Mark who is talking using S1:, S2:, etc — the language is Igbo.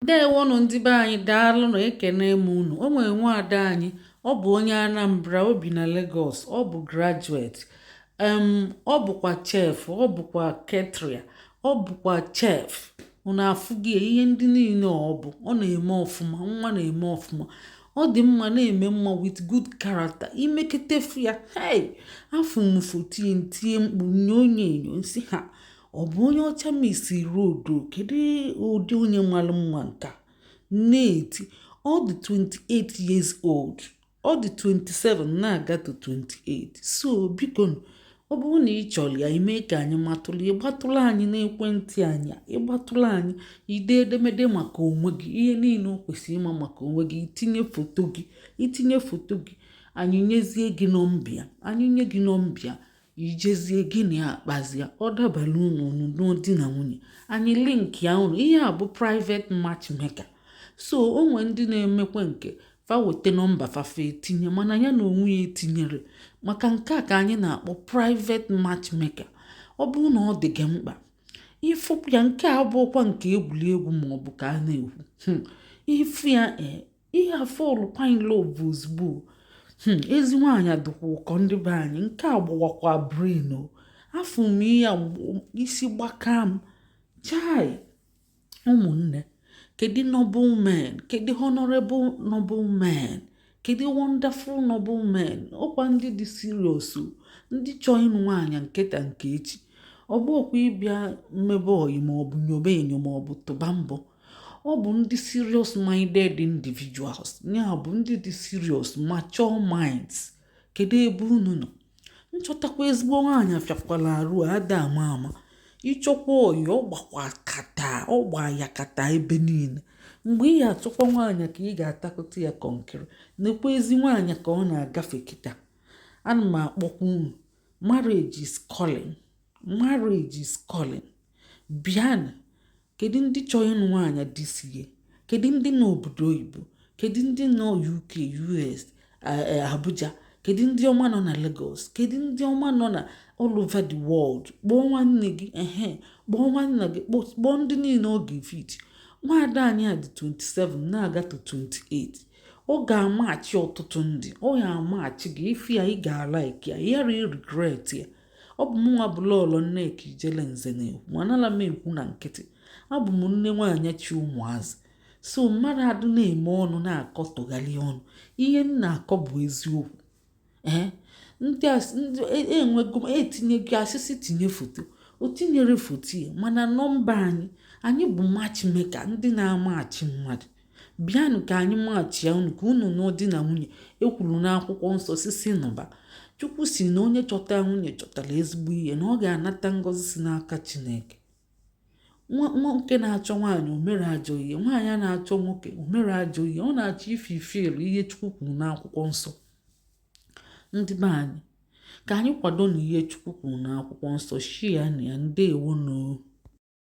S1: Ndewo nụ ndị be anyị, daalụ na ekene m unu. O nwere nwaada anyị, ọ bụ onye Anambra, o bi na Lagos, ọ bụ graduate, ọ bụkwa chef, ọ bụkwa caterer, ọ bụkwa chef. Unu afụghị ihe ndị niile ọ na-eme ọfụma, nwa na-eme ọfụma, ọ dị mma, na-eme mma with good character. Imeketefu ya, hey, afụ m foto ntie mkpu nye onye enyo nsi ha, ọ bụ onye ọcha Miss Road, kedu ụdị onye mara mma nka na-eti. Ọ dị 28 years old, ọ dị 27 na-aga to 28. So biko, ọ bụrụ na ị chọrọ ya, ime ka anyị matụrụ, ịgbatụrụ anyị n'ekwentị anyị, ịgbatụrụ anyị ide edemede maka onwe gị, ihe niile o kwesịrị ịma maka onwe gị, itinye foto gị, anyị nyezie gị nọmbịa, anyị nye gị nọmbịa, ijezie gị na akpazia, ọ dabara unu n'ụdị na nwunye, anyị link ya unu. Ihe a bụ private matchmaker. So o nwere ndị na-emekwa nke fa weta nọmba fafe etinye, mana ya na onwe ya etinyere. Maka nke a ka anyị na-akpọ private matchmaker. Ọ bụrụ na ọ dị gị mkpa ịfụ ya, nke a abụọkwa nke egwuregwu maọbụ ka a na-ekwu, ifu ya ihe afọlụ pine love ozugbo. Ezi nwaanyị dịkwa ụkọ ndị be anyị, nke a gbawakwa brain o. Afụ m ihe isi gbaka m chai. Ụmụnne, kedu noble men, kedu honorable noble men, kedu wonderful noble men? Ọkwa ndị dị serious, ndị chọọ ịnụ nwaanyị nketa nke echi. Ọ bụ ọkwa ịbịa mmebe oyi maọbụ nyobe enyo maọbụ tụba mbọ. Ọ bụ ndị serious minded individuals, ya bụ ndị dị serious, mature minds. Kedu ebe unu nọ? Nchọtakwa ezigbo nwaanyị afịakwala arụ, ada ama ịchọkwa oyi, ọgba ya kata ebe niile. Mgbe ị ga-achọkwa nwaanyị ka ị ga-atakọta ya kọnkịrị, nekwa ezi nwaanyị ka ọ na-agafe kịta. Ana m akpọkwa unu, marriage is calling, marriage is calling. Bịanụ. Kedu ndị chọrọ ịnụ nwaanyị dịsie? Kedu ndị nọ obodo oyibo? Kedu ndị nọ UK, US, Abuja? Kedu ndị ọma nọ na Lagos? Kedu ndị ọma nọ na all over the world? Kpọọ nwanne gị, kpọọ nwanne gị, kpọọ ndị niile oge fit. Nwaada anyị a dị 27 na-aga to 28. Ọ ga-amachi ọtụtụ ndị, ọ ga-amachi gị, ife ya ị ga-alaiki ya, yara regret ya. Ọ bụ mụnwa bụ lọlọ Nneka Ijele Nze na-ekwu, manala m ekwu na nkịtị. Abụ m nne nwaanyị chi ụmụazị. So mmadụ adụ na-eme ọnụ na-akọ tụgharị ọnụ, ihe m na-akọ bụ eziokwu. Ndị enwego etinye gị asịsị tinye foto, o tinyere foto ya, mana nọmba anyị bụ matchmaker, ndị na-amachi mmadụ. Bịanụ ka anyị machi ya unu, ka unu n'ụdị na nwunye. Ekwuru n'akwụkwọ nsọ si nọba, Chukwu si na onye chọta nwunye chọtara ezigbo ihe, na ọ ga-anata ngọzi si n'aka Chineke. Nwoke na-achọ nwaanyị, o mere ajọ ihe. Nwaanyị na-achọ nwoke, o mere ajọ ihe. Ọ na-achọ ifelu ihe Chukwu kwuru n'akwụkwọ nsọ. Ndị be anyị, ka anyị kwado na ihe Chukwu kwuru n'akwụkwọ nsọ, shia na ya. Ndewo.